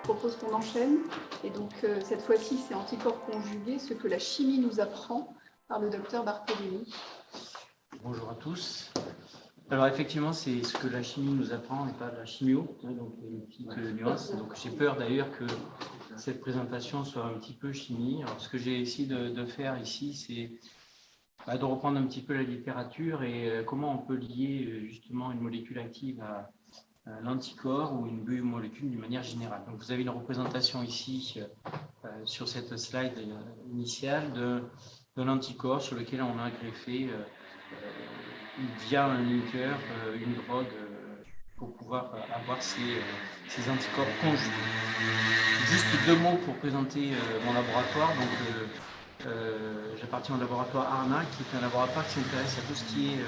propose qu'on enchaîne. Et donc, cette fois-ci, c'est anticorps conjugués, ce que la chimie nous apprend, par le docteur Barthélémy. Bonjour à tous. Alors effectivement, c'est ce que la chimie nous apprend et pas de la chimio, donc il y a une petite nuance. Donc j'ai peur d'ailleurs que cette présentation soit un petit peu chimie. Alors ce que j'ai essayé de faire ici, c'est de reprendre un petit peu la littérature et comment on peut lier justement une molécule active à l'anticorps ou une biomolécule d'une manière générale. Donc vous avez une représentation ici sur cette slide initiale de l'anticorps sur lequel on a greffé via un linker, une drogue, pour pouvoir avoir ces anticorps conjugués. Juste 2 mots pour présenter mon laboratoire. Donc, j'appartiens au laboratoire ARNA, qui est un laboratoire qui s'intéresse à tout ce qui est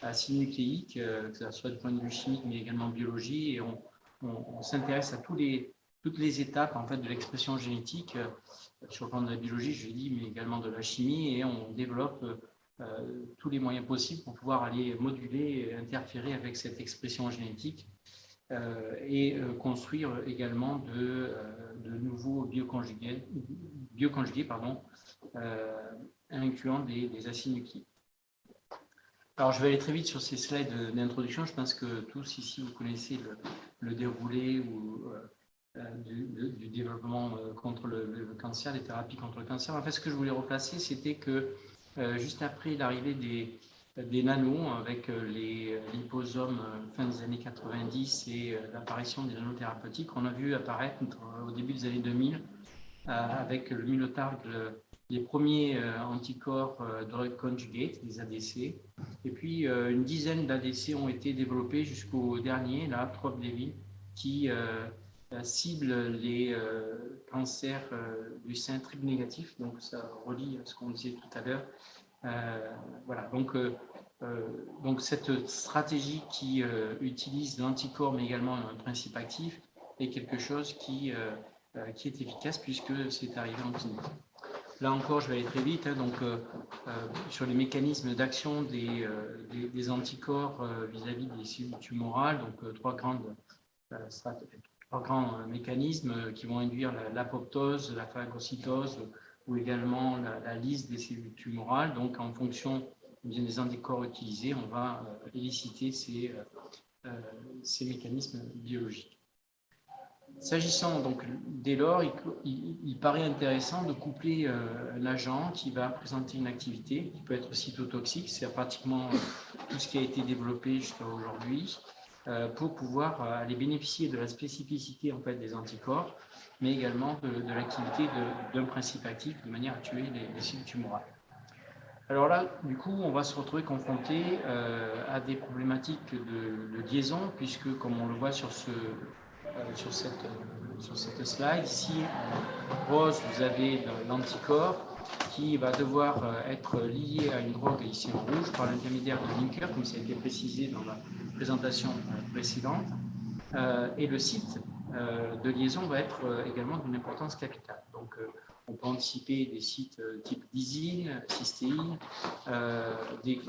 acide nucléique, que ce soit du point de vue chimique, mais également biologie, et on s'intéresse à toutes les étapes en fait, de l'expression génétique, sur le plan de la biologie, je l'ai dit, mais également de la chimie, et on développe tous les moyens possibles pour pouvoir aller moduler et interférer avec cette expression génétique et construire également de nouveaux bioconjugués incluant des acides nucléiques. Alors, je vais aller très vite sur ces slides d'introduction. Je pense que tous ici, vous connaissez le déroulé du développement contre le cancer, des thérapies contre le cancer. En fait, ce que je voulais replacer, c'était que juste après l'arrivée des nanos avec les liposomes fin des années 90 et l'apparition des nanothérapeutiques, on a vu apparaître au début des années 2000 avec le Minotarg les premiers anticorps drug conjugate, les ADC, et puis une dizaine d'ADC ont été développés jusqu'au dernier, là, Trop-Levy, qui cible les cancers du sein triple négatif, donc ça relie à ce qu'on disait tout à l'heure. Voilà, donc cette stratégie qui utilise l'anticorps mais également un principe actif est quelque chose qui est efficace puisque c'est arrivé en clinique. Là encore, je vais aller très vite, sur les mécanismes d'action des anticorps vis-à-vis des cellules tumorales, donc trois grands mécanismes qui vont induire l'apoptose, la phagocytose ou également la lyse des cellules tumorales. Donc, en fonction des anticorps utilisés, on va éliciter ces mécanismes biologiques. S'agissant donc dès lors, il paraît intéressant de coupler un agent qui va présenter une activité qui peut être cytotoxique, c'est pratiquement tout ce qui a été développé jusqu'à aujourd'hui, pour pouvoir aller bénéficier de la spécificité en fait, des anticorps, mais également de l'activité d'un principe actif de manière à tuer les cellules tumorales. Alors là, du coup, on va se retrouver confronté à des problématiques de liaison, puisque comme on le voit sur cette slide, ici en rose, vous avez l'anticorps qui va devoir être lié à une drogue ici en rouge par l'intermédiaire de linker, comme ça a été précisé dans la présentation précédente. Et le site de liaison va être également d'une importance capitale. Donc, on peut anticiper des sites type lysine, cystéine, des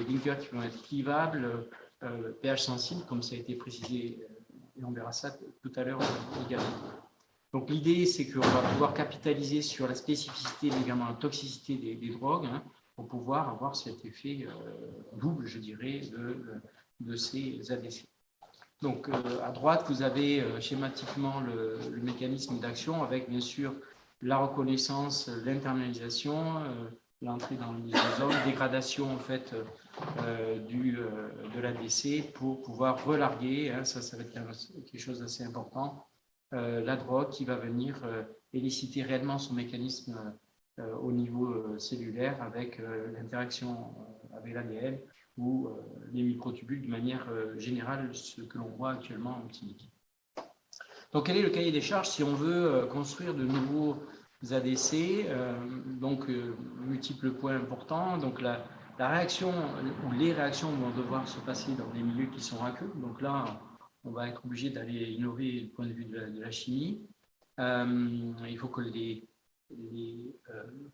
linkers qui vont être clivables, pH sensible, comme ça a été précisé, et on verra ça tout à l'heure également. Donc l'idée, c'est qu'on va pouvoir capitaliser sur la spécificité, mais également la toxicité des drogues, pour pouvoir avoir cet effet double, je dirais, de ces ADC. Donc à droite, vous avez schématiquement le mécanisme d'action avec bien sûr la reconnaissance, l'internalisation, l'entrée dans le lysosome, dégradation en fait de l'ADC pour pouvoir relarguer, ça va être quelque chose d'assez important, la drogue qui va venir éliciter réellement son mécanisme au niveau cellulaire avec l'interaction avec l'ADN ou les microtubules de manière générale, ce que l'on voit actuellement en clinique. Donc, quel est le cahier des charges si on veut construire de nouveaux ADC? Multiples points importants. Donc, la réaction ou les réactions vont devoir se passer dans des milieux qui sont aqueux. Donc là, on va être obligé d'aller innover du point de vue de la chimie. Il faut que les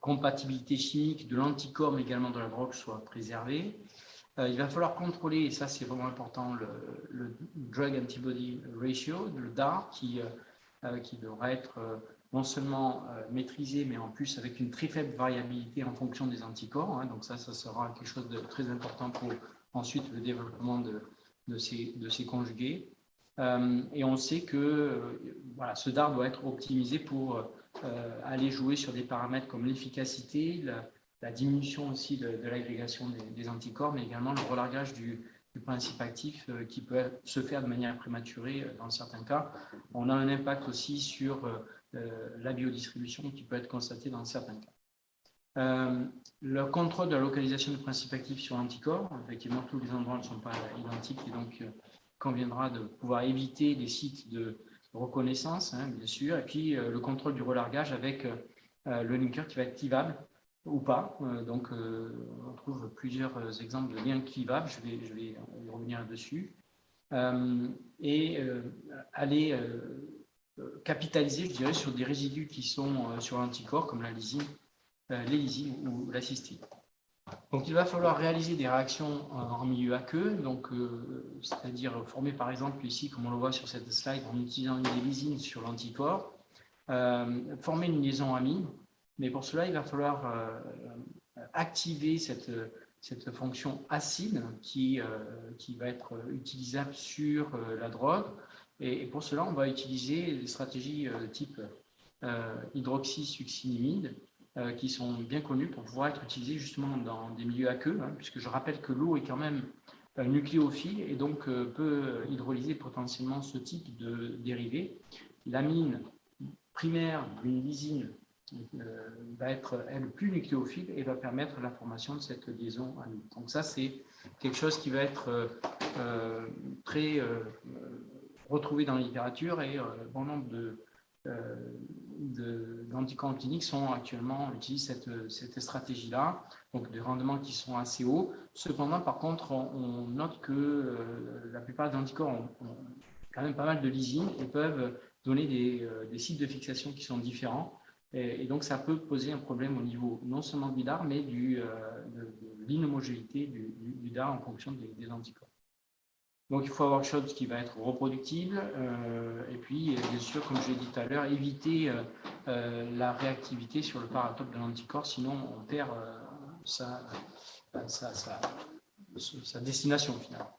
compatibilités chimiques de l'anticorps, mais également de la drogue, soient préservées. Il va falloir contrôler, et ça c'est vraiment important, le Drug Antibody Ratio, le DAR, qui qui devra être non seulement maîtrisé, mais en plus avec une très faible variabilité en fonction des anticorps. Hein. Donc ça sera quelque chose de très important pour ensuite le développement de ces conjugués. Et on sait que voilà, ce DAR doit être optimisé pour aller jouer sur des paramètres comme l'efficacité, la diminution aussi de l'agrégation des anticorps, mais également le relargage du principe actif qui peut se faire de manière prématurée dans certains cas. On a un impact aussi sur la biodistribution qui peut être constatée dans certains cas. Le contrôle de la localisation du principe actif sur l'anticorps, effectivement, tous les endroits ne sont pas identiques et donc il conviendra de pouvoir éviter les sites de reconnaissance, hein, bien sûr, et puis le contrôle du relargage avec le linker qui va être clivable ou pas. Donc, on trouve plusieurs exemples de liens clivables. Je vais y revenir là-dessus. Et aller capitaliser, je dirais, sur des résidus qui sont sur l'anticorps, comme la lysine, les lysines ou la cystine. Donc, il va falloir réaliser des réactions en milieu aqueux, donc c'est-à-dire former, par exemple, ici, comme on le voit sur cette slide, en utilisant des lysines sur l'anticorps, former une liaison amine. Mais pour cela, il va falloir activer cette fonction acide qui va être utilisable sur la drogue. Et pour cela, on va utiliser des stratégies type hydroxysuccinimide qui sont bien connues pour pouvoir être utilisées justement dans des milieux aqueux, hein, puisque je rappelle que l'eau est quand même nucléophile et donc peut hydrolyser potentiellement ce type de dérivés. L'amine primaire d'une lysine va être, elle, plus nucléophile et va permettre la formation de cette liaison amine. Donc ça, c'est quelque chose qui va être très retrouvé dans la littérature et bon nombre d'anticorps cliniques sont actuellement utilisent cette stratégie-là, donc des rendements qui sont assez hauts. Cependant, par contre, on note que la plupart des anticorps ont quand même pas mal de lysine et peuvent donner des sites de fixation qui sont différents. Et donc, ça peut poser un problème au niveau non seulement du DAR, mais de l'inhomogénéité du DAR en fonction des anticorps. Donc, il faut avoir quelque chose qui va être reproductible. Et puis, bien sûr, comme je l'ai dit tout à l'heure, éviter la réactivité sur le paratope de l'anticorps, sinon on perd sa destination finalement.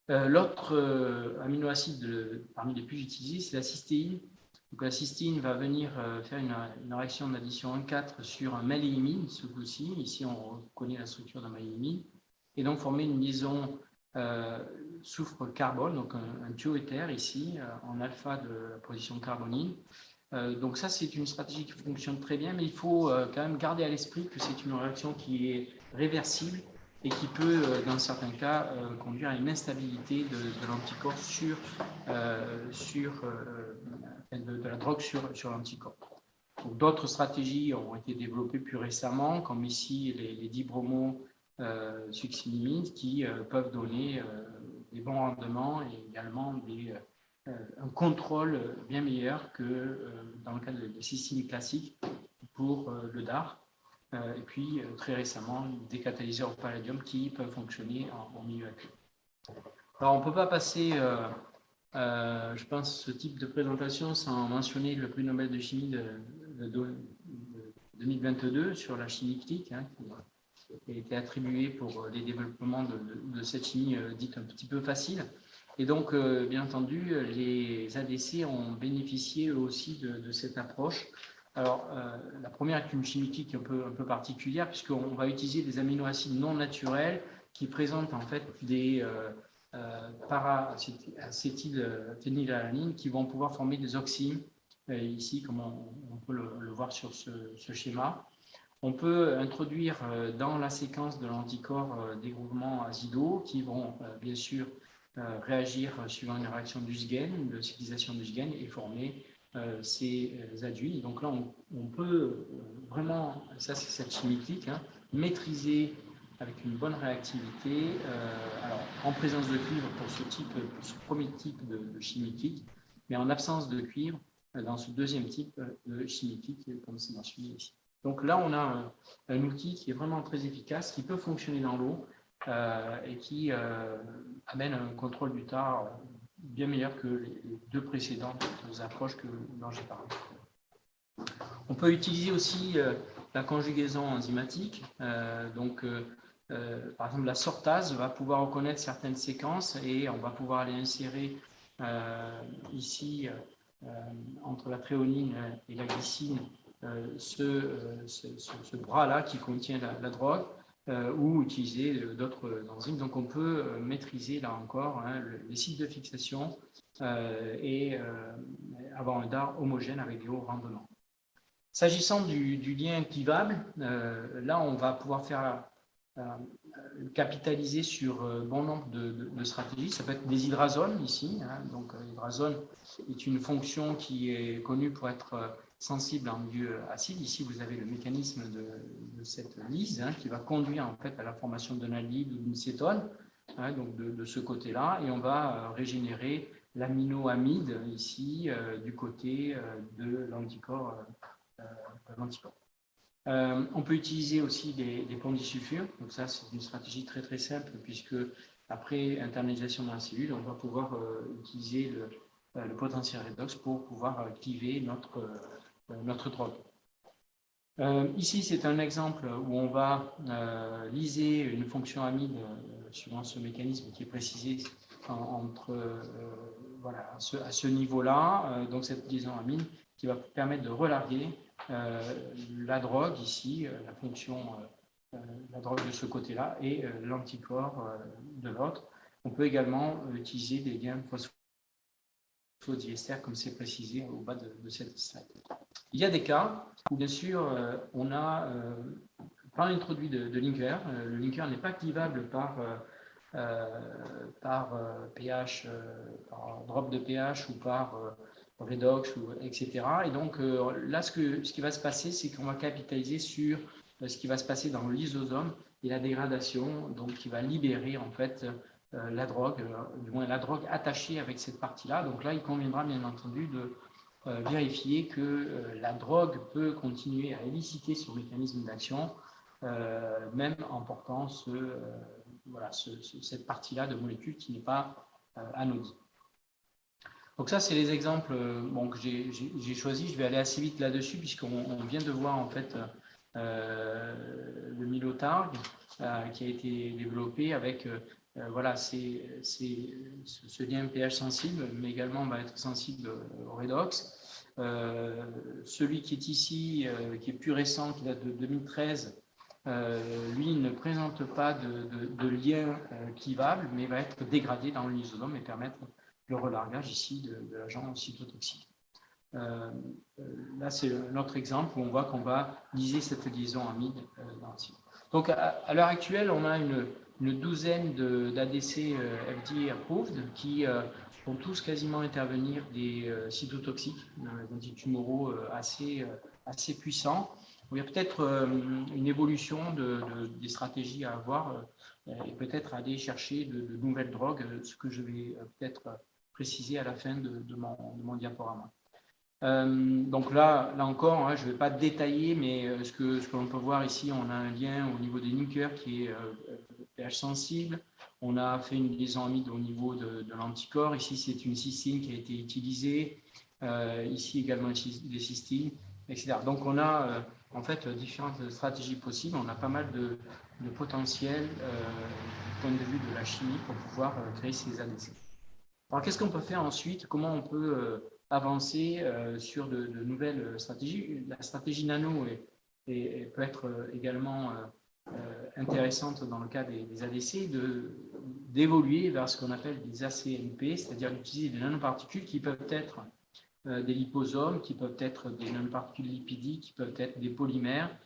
L'autre aminoacide parmi les plus utilisés, c'est la cystéine. Donc, la cystéine va venir faire une réaction d'addition 1,4 sur un maléimine, ce coup-ci. Ici, on reconnaît la structure d'un maléimine. Et donc, former une liaison soufre-carbone, donc un thioéther ici, en alpha de la position carbonyle. Donc, ça, c'est une stratégie qui fonctionne très bien, mais il faut quand même garder à l'esprit que c'est une réaction qui est réversible et qui peut, dans certains cas, conduire à une instabilité de l'anticorps de la drogue sur l'anticorps. D'autres stratégies ont été développées plus récemment, comme ici les dibromo-succinimides, qui peuvent donner des bons rendements et également un contrôle bien meilleur que dans le cas de cystine classique pour le DAR. Et puis, très récemment, des catalyseurs au palladium qui peuvent fonctionner en milieu aqueux. Alors, on ne peut pas passer, je pense, ce type de présentation sans mentionner le prix Nobel de chimie de 2022 sur la chimie clinique, hein, qui a été attribué pour les développements de cette chimie dite un petit peu facile. Et donc, bien entendu, les ADC ont bénéficié eux aussi de cette approche. Alors, la première est une chimie clinique un peu particulière, puisqu'on va utiliser des aminoacides non naturels qui présentent en fait des para-acétylphénylalanine qui vont pouvoir former des oxymes, ici, comme on peut le voir sur ce schéma. On peut introduire dans la séquence de l'anticorps des groupements azidaux qui vont bien sûr réagir suivant une réaction d'Husgen, de cyclisation d'Husgen et former ces adduits. Donc là, on peut vraiment, ça c'est cette chimie clinique, hein, maîtriser avec une bonne réactivité, alors en présence de cuivre pour ce premier type de chimie clinique, mais en absence de cuivre dans ce deuxième type de chimie clinique, comme c'est mentionné ici. Donc là, on a un outil qui est vraiment très efficace, qui peut fonctionner dans l'eau et qui amène un contrôle du DAR bien meilleure que les deux précédentes approches dont j'ai parlé. On peut utiliser aussi la conjugaison enzymatique. Par exemple, la sortase va pouvoir reconnaître certaines séquences et on va pouvoir aller insérer ici, entre la tréonine et la glycine, ce bras-là qui contient la drogue, ou utiliser d'autres enzymes. Donc, on peut maîtriser, là encore, les sites de fixation et avoir un DAR homogène avec des hauts rendements. S'agissant du lien clivable, là, on va pouvoir faire capitaliser sur bon nombre de stratégies. Ça peut être des hydrazones ici. Donc, l'hydrazone est une fonction qui est connue pour être sensible en milieu acide. Ici, vous avez le mécanisme de cette lyse qui va conduire en fait à la formation d'un aldéhyde ou d'une cétone, donc de ce côté-là, et on va régénérer l'aminoamide ici du côté de l'anticorps. On peut utiliser aussi des ponts disulfure. Donc ça, c'est une stratégie très très simple puisque après internalisation dans la cellule, on va pouvoir utiliser le potentiel redox pour pouvoir cliver notre drogue. Ici, c'est un exemple où on va lyser une fonction amide suivant ce mécanisme qui est précisé voilà, à ce niveau-là. Donc cette liaison amine qui va permettre de relarguer la drogue ici, la fonction, la drogue de ce côté-là et l'anticorps de l'autre. On peut également utiliser des liens phosphodiester comme c'est précisé au bas de cette slide. Il y a des cas où bien sûr on a pas introduit de linker. Le linker n'est pas clivable par pH, par drop de pH ou par redox, etc. Et donc là, ce qui va se passer, c'est qu'on va capitaliser sur ce qui va se passer dans le lysosome et la dégradation, donc qui va libérer en fait la drogue, du moins la drogue attachée avec cette partie-là. Donc là, il conviendra bien entendu de vérifier que la drogue peut continuer à éliciter son mécanisme d'action, même en portant cette partie-là de molécule qui n'est pas anodine. Donc ça, c'est les exemples que j'ai choisis. Je vais aller assez vite là-dessus puisqu'on vient de voir en fait le Mylotarg qui a été développé avec ce lien pH sensible, mais également va être sensible au redox. Celui qui est ici, qui est plus récent, qui date de 2013, lui ne présente pas de lien clivable, mais va être dégradé dans le lysosome et permettre le relargage ici de l'agent cytotoxique. Là, c'est notre exemple où on voit qu'on va liser cette liaison amide dans le site. Donc, à l'heure actuelle, on a une douzaine d'ADC FDA approved qui vont tous quasiment intervenir des cytotoxiques, des antitumoraux assez puissants. Il y a peut-être une évolution des stratégies à avoir et peut-être aller chercher de nouvelles drogues, ce que je vais peut-être préciser à la fin de mon diaporama. Donc là encore, je ne vais pas détailler, mais ce que l'on peut voir ici, on a un lien au niveau des linkers qui est pH sensible. On a fait une liaison amide au niveau de l'anticorps. Ici, c'est une cystine qui a été utilisée. Ici également des cystines, etc. Donc on a en fait différentes stratégies possibles. On a pas mal de potentiel du point de vue de la chimie pour pouvoir créer ces ADC. Alors qu'est-ce qu'on peut faire ensuite? Comment on peut avancer sur de nouvelles stratégies? La stratégie nano peut être également intéressante dans le cas des ADC, d'évoluer vers ce qu'on appelle des ACNP, c'est-à-dire d'utiliser des nanoparticules qui peuvent être des liposomes, qui peuvent être des nanoparticules lipidiques, qui peuvent être des polymères,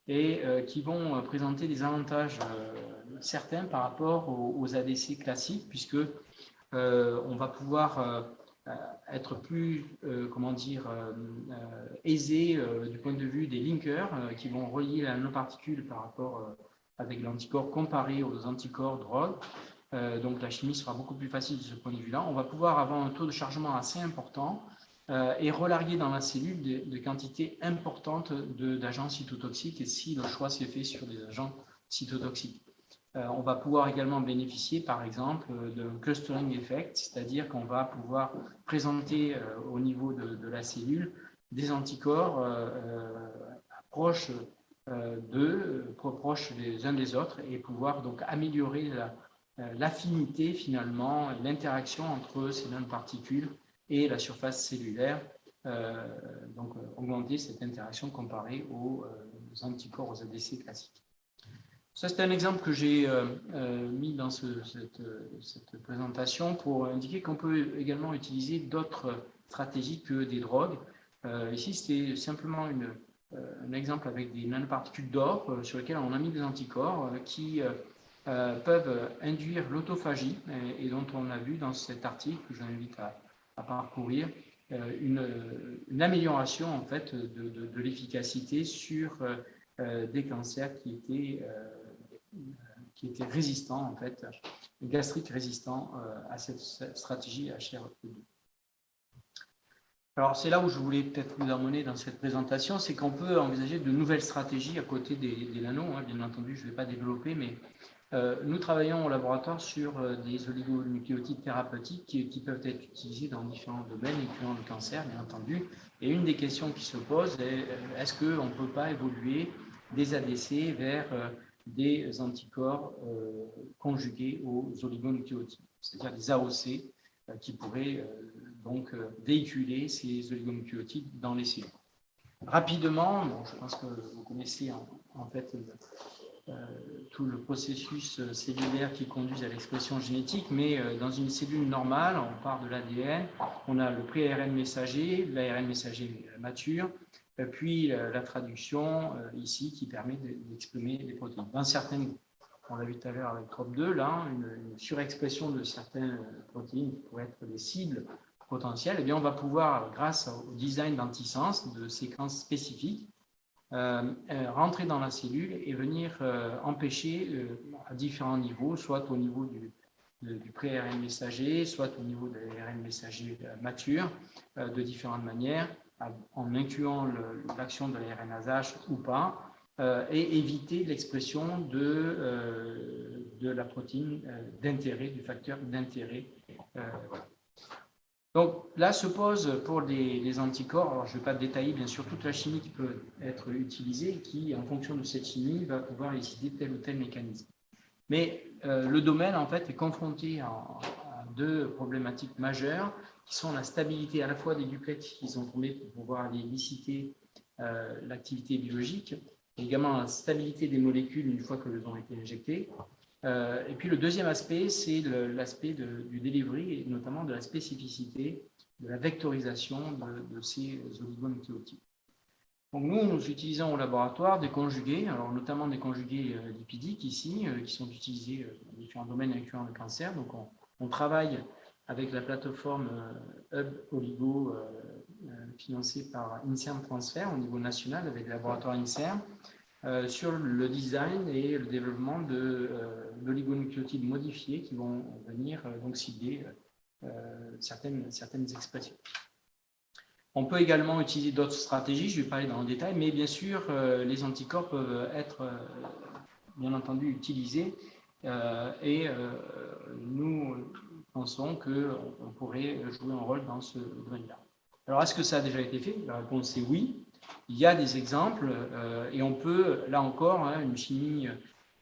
et qui vont présenter des avantages certains par rapport aux ADC classiques, puisque on va pouvoir être plus, aisé du point de vue des linkers qui vont relier la nanoparticule par rapport avec l'anticorps comparé aux anticorps drogue. Donc la chimie sera beaucoup plus facile de ce point de vue-là. On va pouvoir avoir un taux de chargement assez important et relarguer dans la cellule des quantités importantes d'agents cytotoxiques, et si le choix s'est fait sur des agents cytotoxiques. On va pouvoir également bénéficier, par exemple, de clustering effect, c'est-à-dire qu'on va pouvoir présenter au niveau de la cellule des anticorps proches proches les uns des autres et pouvoir donc améliorer l'affinité finalement, l'interaction entre ces nanoparticules et la surface cellulaire, donc augmenter cette interaction comparée aux anticorps, aux ADC classiques. Ça, c'est un exemple que j'ai mis dans cette présentation pour indiquer qu'on peut également utiliser d'autres stratégies que des drogues. Ici, c'est simplement un exemple avec des nanoparticules d'or sur lesquelles on a mis des anticorps qui peuvent induire l'autophagie et dont on a vu dans cet article que je vous invite à parcourir une amélioration en fait de l'efficacité sur des cancers qui étaient résistants en fait, gastriques résistants à cette stratégie HRE2. Alors, c'est là où je voulais peut-être vous emmener dans cette présentation, c'est qu'on peut envisager de nouvelles stratégies à côté des nanos. Hein, bien entendu, je ne vais pas développer, mais nous travaillons au laboratoire sur des oligonucléotides thérapeutiques qui peuvent être utilisés dans différents domaines, incluant le cancer, bien entendu. Et une des questions qui se pose est est-ce qu'on ne peut pas évoluer des ADC vers des anticorps conjugués aux oligonucléotides, c'est-à-dire des AOC, qui pourraient donc véhiculer ces oligonucléotides dans les cellules. Rapidement, bon, je pense que vous connaissez en fait tout le processus cellulaire qui conduit à l'expression génétique, mais dans une cellule normale, on part de l'ADN, on a le pré-ARN messager, l'ARN messager mature, puis la traduction ici qui permet d'exprimer les protéines. Dans certaines groupes, on l'a vu tout à l'heure avec TROP2, là, une surexpression de certaines protéines qui pourraient être des cibles potentielles, eh bien on va pouvoir, grâce au design d'antisense, de séquences spécifiques, rentrer dans la cellule et venir empêcher à différents niveaux, soit au niveau du pré-ARN messager, soit au niveau de l'ARN messager mature, de différentes manières, en incluant l'action de l'ARNase ou pas, et éviter l'expression de la protéine d'intérêt, du facteur d'intérêt. Voilà. Donc là se pose pour les anticorps, alors je ne vais pas détailler bien sûr toute la chimie qui peut être utilisée, qui en fonction de cette chimie va pouvoir éliciter tel ou tel mécanisme. Mais le domaine en fait est confronté à deux problématiques majeures qui sont la stabilité à la fois des duplex qui sont tombés pour pouvoir aller éliciter l'activité biologique, et également la stabilité des molécules une fois qu'elles ont été injectées. Et puis le deuxième aspect, c'est l'aspect du delivery et notamment de la spécificité, de la vectorisation de ces oligonucléotides. Donc nous utilisons au laboratoire des conjugués, alors notamment des conjugués lipidiques ici, qui sont utilisés dans différents domaines incluant le cancer. Donc on travaille avec la plateforme Hub Oligo financée par INSERM Transfer au niveau national avec le laboratoire INSERM. Sur le design et le développement d'oligonucléotides modifiés qui vont venir donc cibler certaines expressions. On peut également utiliser d'autres stratégies, je vais parler dans le détail, mais bien sûr, les anticorps peuvent être bien entendu utilisés et nous pensons qu'on pourrait jouer un rôle dans ce domaine-là. Alors, est-ce que ça a déjà été fait? La réponse est oui. Il y a des exemples et on peut, là encore, une chimie,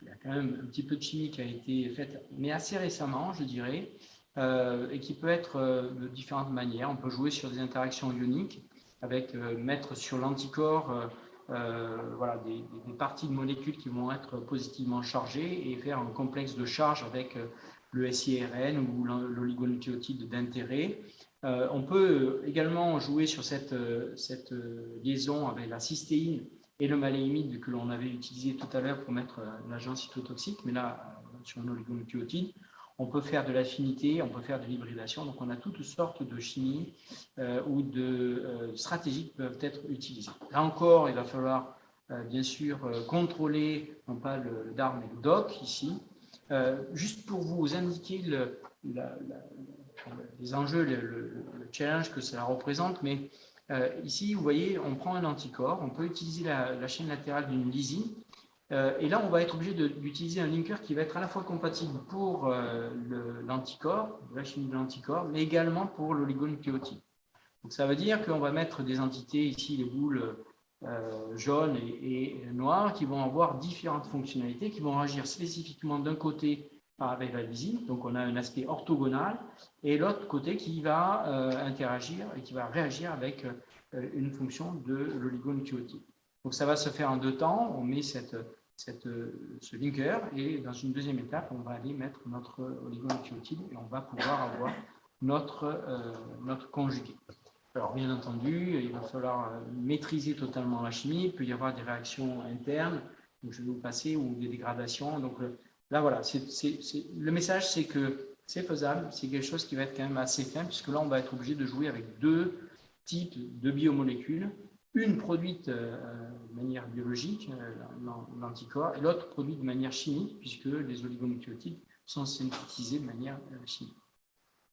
il y a quand même un petit peu de chimie qui a été faite, mais assez récemment, je dirais, et qui peut être de différentes manières. On peut jouer sur des interactions ioniques, avec mettre sur l'anticorps voilà, des parties de molécules qui vont être positivement chargées et faire un complexe de charge avec le siRN ou l'oligonucléotide d'intérêt. On peut également jouer sur cette liaison avec la cystéine et le maléimide que l'on avait utilisé tout à l'heure pour mettre l'agent cytotoxique, mais là, sur un oligonucléotide. On peut faire de l'affinité, on peut faire de l'hybridation. Donc, on a toutes sortes de chimies ou de stratégies qui peuvent être utilisées. Là encore, il va falloir, bien sûr, contrôler, non pas le DAR, mais le DOC, ici. Juste pour vous indiquer les enjeux, le challenge que cela représente, mais ici, vous voyez, on prend un anticorps, on peut utiliser la chaîne latérale d'une lysine Et là, on va être obligé d'utiliser un linker qui va être à la fois compatible pour l'anticorps, la chimie de l'anticorps, mais également pour l'oligonucléotide. Donc, ça veut dire qu'on va mettre des entités, ici, les boules jaunes et noires, qui vont avoir différentes fonctionnalités, qui vont agir spécifiquement d'un côté avec la lysine, donc on a un aspect orthogonal, et l'autre côté qui va interagir et qui va réagir avec une fonction de l'oligonucléotide. Donc ça va se faire en 2 temps, on met ce linker, et dans une deuxième étape, on va aller mettre notre oligonucléotide et on va pouvoir avoir notre conjugué. Alors, bien entendu, il va falloir maîtriser totalement la chimie. Il peut y avoir des réactions internes, donc je vais vous passer, ou des dégradations. Donc là, voilà, le message, c'est que c'est faisable. C'est quelque chose qui va être quand même assez fin, puisque là, on va être obligé de jouer avec 2 types de biomolécules. Une produite de manière biologique, l'anticorps, et l'autre produite de manière chimique, puisque les oligonucléotides sont synthétisés de manière chimique.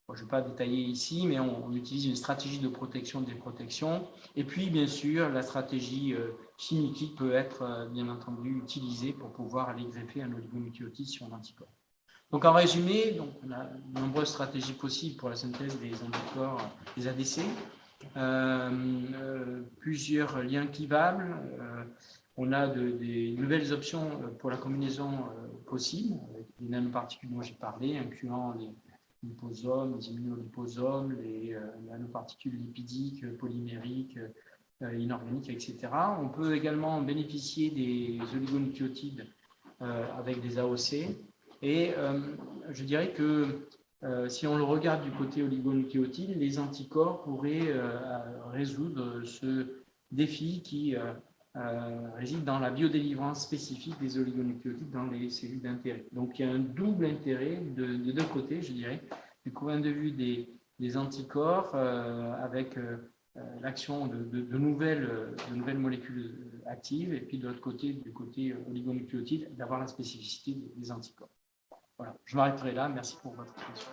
Bon, je ne vais pas détailler ici, mais on utilise une stratégie de protection des protections. Et puis, bien sûr, la stratégie chimique peut être, bien entendu, utilisée pour pouvoir aller greffer un oligonucléotide sur l'anticorps. Donc, en résumé, donc, on a de nombreuses stratégies possibles pour la synthèse des anticorps, des ADC. Plusieurs liens clivables. On a des nouvelles options pour la combinaison possible, avec les nanoparticules dont j'ai parlé, incluant les liposomes, les immunoliposomes, les nanoparticules lipidiques, polymériques, inorganiques, etc. On peut également bénéficier des oligonucléotides avec des AOC. Et je dirais que si on le regarde du côté oligonucléotide, les anticorps pourraient résoudre ce défi qui réside dans la biodélivrance spécifique des oligonucléotides dans les cellules d'intérêt. Donc, il y a un double intérêt de 2 côtés, je dirais, du point de vue des anticorps avec l'action de nouvelles molécules actives, et puis de l'autre côté, du côté oligonucléotide, d'avoir la spécificité des anticorps. Voilà, je m'arrêterai là. Merci pour votre attention.